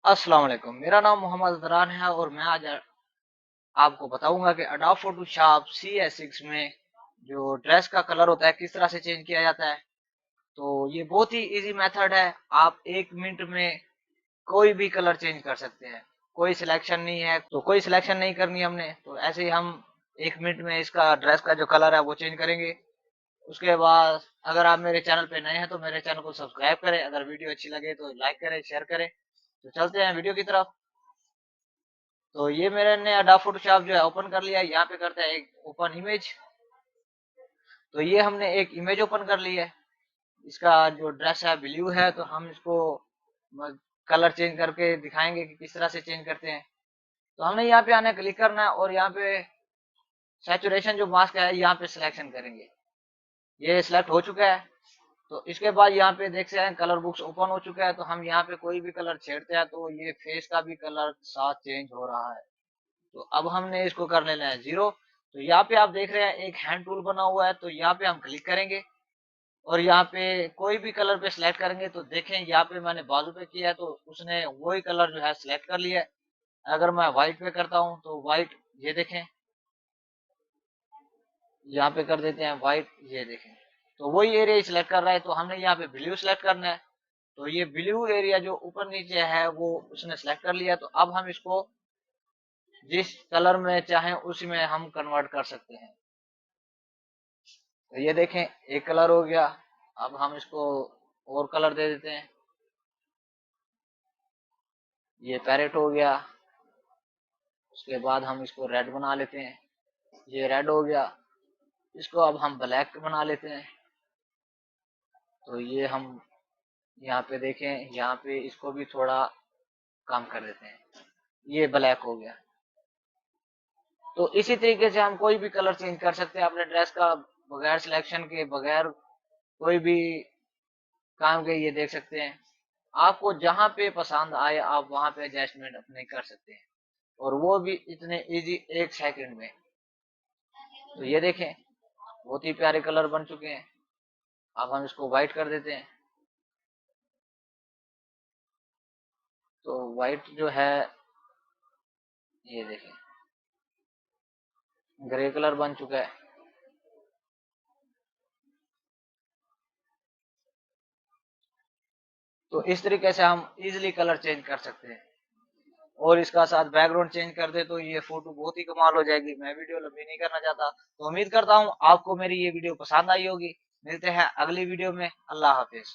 अस्सलाम वालेकुम। मेरा नाम मोहम्मद अदरान है और मैं आज आपको बताऊंगा कि अडोब फोटोशॉप CS6 में जो ड्रेस का कलर होता है किस तरह से चेंज किया जाता है। तो ये बहुत ही इजी मेथड है। आप 1 मिनट में कोई भी कलर चेंज कर सकते हैं। कोई सिलेक्शन नहीं है, तो कोई सिलेक्शन नहीं करनी हमने, तो ऐसे ही हम 1 मिनट में इसका ड्रेस का जो कलर है वो चेंज करेंगे। उसके बाद अगर आप मेरे चैनल पे नए हैं तो मेरे चैनल को सब्सक्राइब करें, अगर वीडियो अच्छी लगे तो लाइक करें, शेयर करें। तो चलते हैं वीडियो की तरफ। तो ये मेरे ने अडोब फोटोशॉप जो है ओपन कर लिया है। यहाँ पे करते हैं एक ओपन इमेज। तो ये हमने एक इमेज ओपन कर ली है। इसका जो ड्रेस है ब्लू है, तो हम इसको कलर चेंज करके दिखाएंगे कि किस तरह से चेंज करते हैं। तो हमने यहाँ पे आना क्लिक करना है और यहाँ पे सैचुरेशन जो मास्क है यहाँ पे सिलेक्शन करेंगे। ये सिलेक्ट हो चुका है। तो इसके बाद यहाँ पे देख सकते हैं कलर बुक्स ओपन हो चुका है। तो हम यहाँ पे कोई भी कलर छेड़ते हैं तो ये फेस का भी कलर साथ चेंज हो रहा है। तो अब हमने इसको कर लेना है 0। तो यहाँ पे आप देख रहे हैं एक हैंड टूल बना हुआ है, तो यहाँ पे हम क्लिक करेंगे और यहाँ पे कोई भी कलर पे सिलेक्ट करेंगे। तो देखें यहाँ पे मैंने बाजू पे किया है तो उसने वही कलर जो है सिलेक्ट कर लिया है। अगर मैं व्हाइट पे करता हूँ तो व्हाइट, ये देखें, यहाँ पे कर देते हैं व्हाइट, ये देखें, तो वही एरिया सिलेक्ट कर रहा है। तो हमने यहाँ पे ब्लू सिलेक्ट करना है। तो ये ब्लू एरिया जो ऊपर नीचे है वो उसने सिलेक्ट कर लिया। तो अब हम इसको जिस कलर में चाहें उसी में हम कन्वर्ट कर सकते हैं। तो ये देखें एक कलर हो गया। अब हम इसको और कलर दे देते हैं। ये पैरेट हो गया। उसके बाद हम इसको रेड बना लेते हैं। ये रेड हो गया। इसको अब हम ब्लैक बना लेते हैं। तो ये हम यहाँ पे देखें, यहाँ पे इसको भी थोड़ा कम कर देते हैं। ये ब्लैक हो गया। तो इसी तरीके से हम कोई भी कलर चेंज कर सकते हैं अपने ड्रेस का, बगैर सिलेक्शन के, बगैर कोई भी काम के। ये देख सकते हैं। आपको जहां पे पसंद आए आप वहां पे एडजस्टमेंट अपने कर सकते हैं, और वो भी इतने इजी 1 सेकंड में। तो ये देखें बहुत ही प्यारे कलर बन चुके हैं। अब हम इसको व्हाइट कर देते हैं। तो व्हाइट जो है, ये देखें ग्रे कलर बन चुका है। तो इस तरीके से हम इजिली कलर चेंज कर सकते हैं। और इसका साथ बैकग्राउंड चेंज कर दे तो ये फोटो बहुत ही कमाल हो जाएगी। मैं वीडियो लंबी नहीं करना चाहता, तो उम्मीद करता हूँ आपको मेरी ये वीडियो पसंद आई होगी। मिलते हैं अगली वीडियो में। अल्लाह हाफिज।